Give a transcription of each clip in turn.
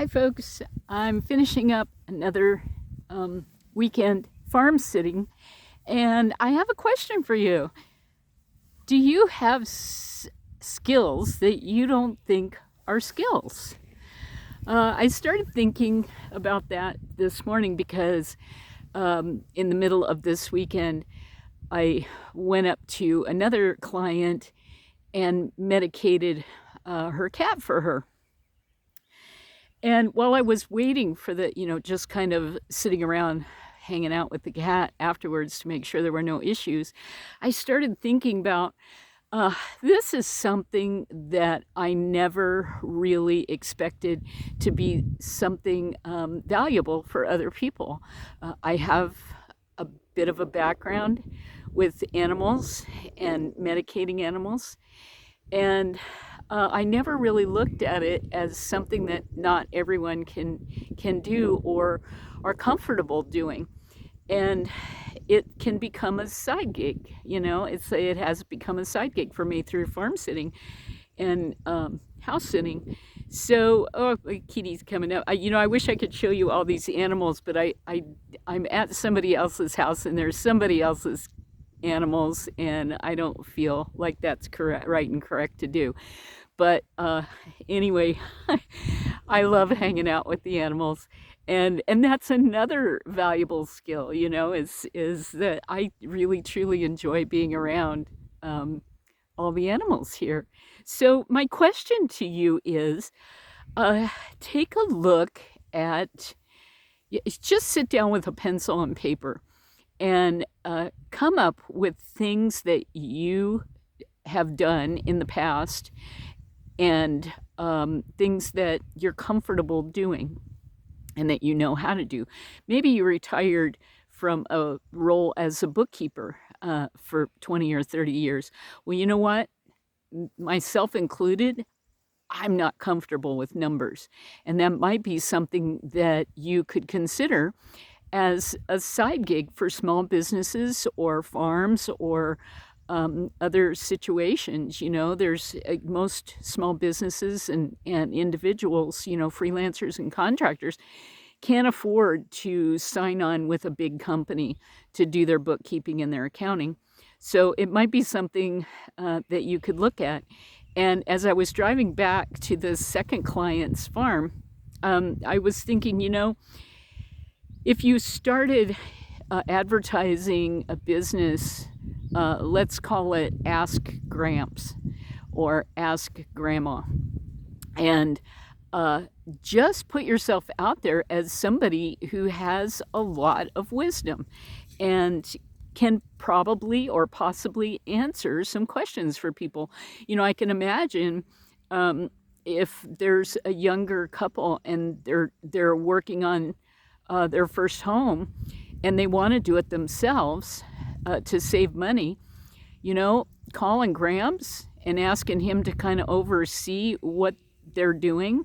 Hi, folks. I'm finishing up another weekend farm sitting, and I have a question for you. Do you have skills that you don't think are skills? I started thinking about that this morning because in the middle of this weekend, I went up to another client and medicated her cat for her. And while I was waiting for just kind of sitting around hanging out with the cat afterwards to make sure there were no issues, I started thinking about this is something that I never really expected to be something valuable for other people. I have a bit of a background with animals and medicating animals. And I never really looked at it as something that not everyone can do or are comfortable doing. And it can become a side gig, it has become a side gig for me through farm sitting and house sitting. So, oh, Kitty's coming up. I wish I could show you all these animals, but I'm at somebody else's house and there's somebody else's animals, and I don't feel like that's correct, right and correct to do. But anyway, I love hanging out with the animals, and that's another valuable skill, is that I really truly enjoy being around all the animals here. So my question to you is, take a look at, just sit down with a pencil and paper and come up with things that you have done in the past and things that you're comfortable doing and that you know how to do. Maybe you retired from a role as a bookkeeper for 20 or 30 years. Well, you know what? Myself included, I'm not comfortable with numbers. And that might be something that you could consider as a side gig for small businesses or farms or other situations. There's most small businesses and individuals, freelancers and contractors can't afford to sign on with a big company to do their bookkeeping and their accounting. So it might be something that you could look at. And as I was driving back to the second client's farm, I was thinking, if you started advertising a business, let's call it Ask Gramps or Ask Grandma, and just put yourself out there as somebody who has a lot of wisdom and can probably or possibly answer some questions for people. I can imagine if there's a younger couple and they're working on their first home and they want to do it themselves to save money, calling Gramps and asking him to kind of oversee what they're doing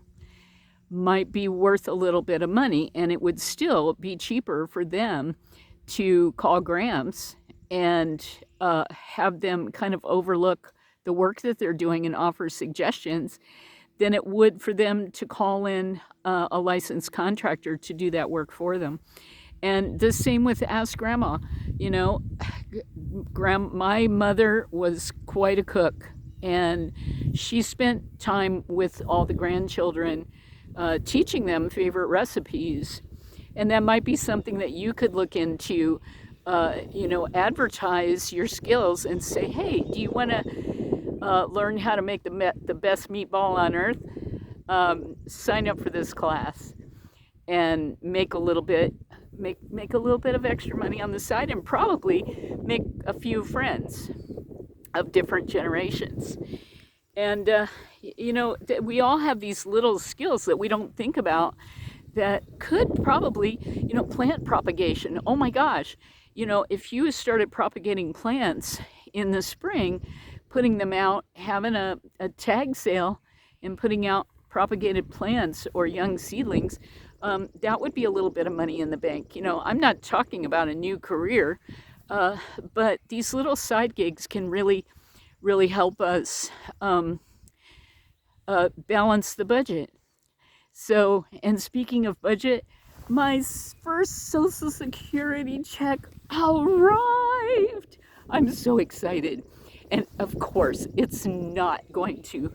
might be worth a little bit of money, and it would still be cheaper for them to call Gramps and have them kind of overlook the work that they're doing and offer suggestions than it would for them to call in a licensed contractor to do that work for them. And the same with Ask Grandma. My mother was quite a cook, and she spent time with all the grandchildren teaching them favorite recipes. And that might be something that you could look into, advertise your skills and say, hey, do you want to learn how to make the best meatball on earth? Sign up for this class and make a little bit of extra money on the side, and probably make a few friends of different generations. And we all have these little skills that we don't think about that could probably, plant propagation. Oh my gosh, if you started propagating plants in the spring, putting them out, having a tag sale and putting out propagated plants or young seedlings, that would be a little bit of money in the bank. I'm not talking about a new career, but these little side gigs can really, really help us balance the budget. So, and speaking of budget, my first Social Security check arrived. I'm so excited. And of course, it's not going to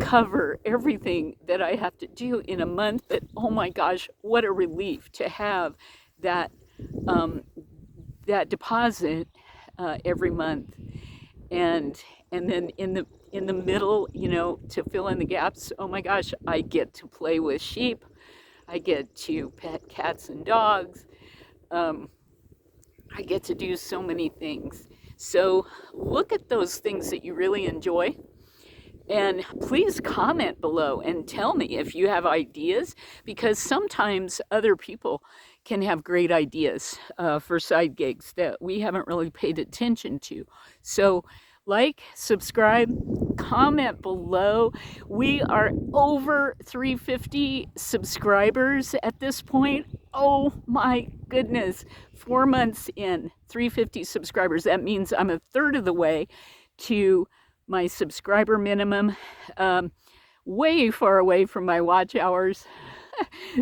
cover everything that I have to do in a month, but oh my gosh, what a relief to have that um, that deposit every month, and then in the middle, to fill in the gaps. Oh my gosh, I get to play with sheep. I get to pet cats and dogs. Um, I get to do so many things. So look at those things that you really enjoy. And please comment below and tell me if you have ideas, because sometimes other people can have great ideas for side gigs that we haven't really paid attention to. So, like, subscribe, comment below. We are over 350 subscribers at this point. Oh my goodness, 4 months in, 350 subscribers. That means I'm a third of the way to my subscriber minimum, way far away from my watch hours.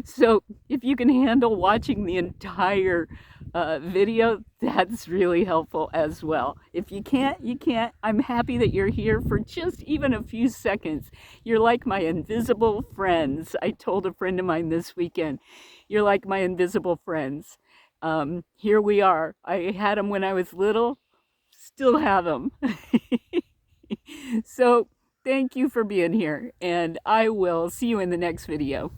So if you can handle watching the entire video, that's really helpful as well. If you can't, you can't. I'm happy that you're here for just even a few seconds. You're like my invisible friends. I told a friend of mine this weekend, you're like my invisible friends. Here we are. I had them when I was little, still have them. So thank you for being here, and I will see you in the next video.